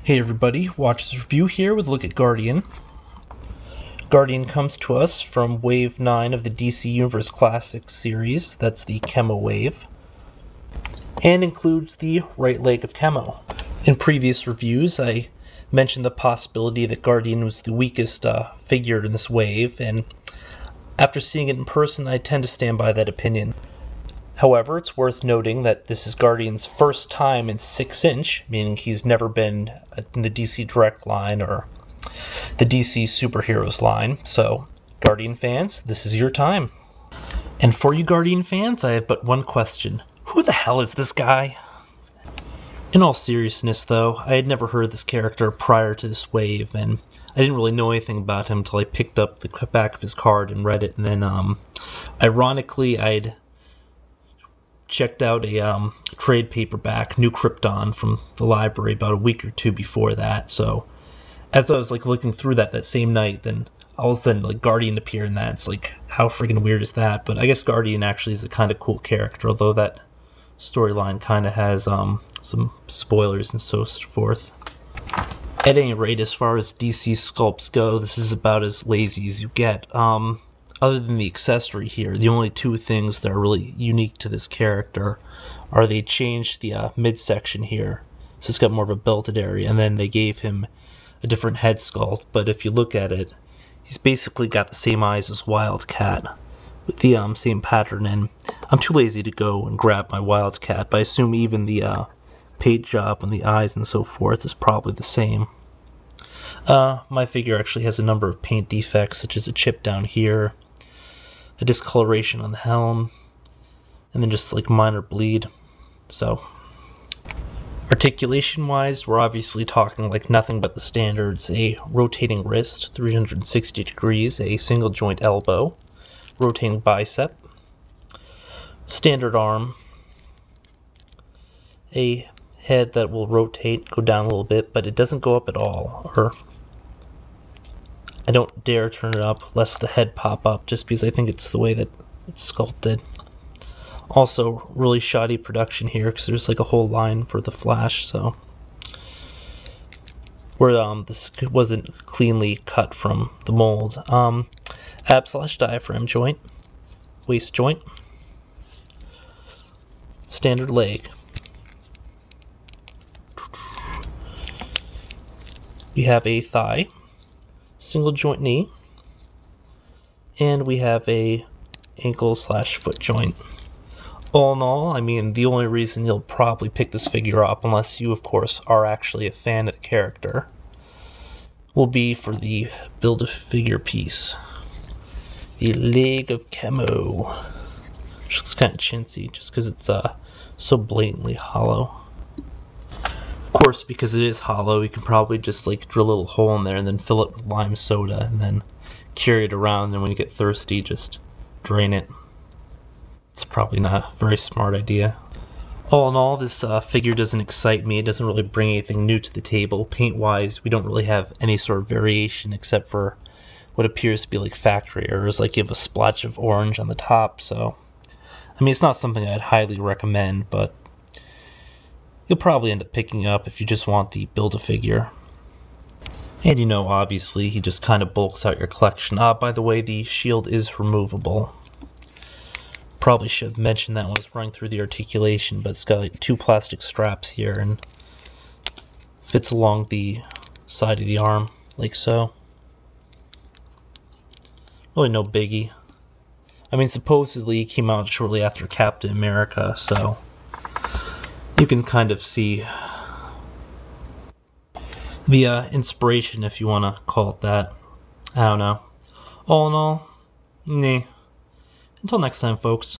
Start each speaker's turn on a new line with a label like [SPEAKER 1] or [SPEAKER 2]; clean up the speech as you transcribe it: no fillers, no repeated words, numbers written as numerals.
[SPEAKER 1] Hey everybody, Watch This Review here with a look at Guardian. Guardian comes to us from Wave 9 of the DC Universe Classics series, that's the Chemo wave, and includes the right leg of Chemo. In previous reviews I mentioned the possibility that Guardian was the weakest figure in this wave, and after seeing it in person I tend to stand by that opinion. However, it's worth noting that this is Guardian's first time in 6-inch, meaning he's never been in the DC Direct line or the DC Superheroes line. So, Guardian fans, this is your time. And for you Guardian fans, I have but one question. Who the hell is this guy? In all seriousness, though, I had never heard of this character prior to this wave, and I didn't really know anything about him until I picked up the back of his card and read it, and then, ironically, I'd checked out a trade paperback, New Krypton, from the library about a week or two before that. So as I was looking through that same night, then all of a sudden Guardian appeared in that. It's how friggin' weird is that? But I guess Guardian actually is a kind of cool character, although that storyline kind of has some spoilers and so forth. At any rate, as far as DC sculpts go, this is about as lazy as you get. Other than the accessory here, the only two things that are really unique to this character are they changed the midsection here, so it's got more of a belted area, and then they gave him a different head sculpt. But if you look at it, he's basically got the same eyes as Wildcat, with the same pattern, and I'm too lazy to go and grab my Wildcat, but I assume even the paint job on the eyes and so forth is probably the same. My figure actually has a number of paint defects, such as a chip down here, a discoloration on the helm, and then just minor bleed. So articulation wise, we're obviously talking nothing but the standards: a rotating wrist 360 degrees, a single joint elbow, rotating bicep, standard arm, a head that will rotate, go down a little bit, but it doesn't go up at all, or I don't dare turn it up lest the head pop up, just because I think it's the way that it's sculpted. Also, really shoddy production here, because there's a whole line for the Flash, so where this wasn't cleanly cut from the mold. Ab/diaphragm joint, waist joint, standard leg. We have a thigh, single joint knee, and we have a ankle/foot joint. All in all, I mean, the only reason you'll probably pick this figure up, unless you of course are actually a fan of the character, will be for the Build-A-Figure piece, the leg of Chemo, which looks kind of chintzy just because it's so blatantly hollow. Of course, because it is hollow, you can probably just drill a little hole in there and then fill it with lime soda and then carry it around, and when you get thirsty just drain it. It's probably not a very smart idea. All in all, this figure doesn't excite me. It doesn't really bring anything new to the table. Paint wise, we don't really have any sort of variation except for what appears to be factory errors, you have a splotch of orange on the top. So I mean, it's not something I'd highly recommend, but you'll probably end up picking up if you just want the Build-A-Figure. And obviously, he just kind of bulks out your collection. By the way, the shield is removable. Probably should have mentioned that when I was running through the articulation, but it's got two plastic straps here and fits along the side of the arm, like so. Really no biggie. I mean, supposedly he came out shortly after Captain America, so you can kind of see the inspiration, if you want to call it that. I don't know. All in all, nah. Until next time, folks.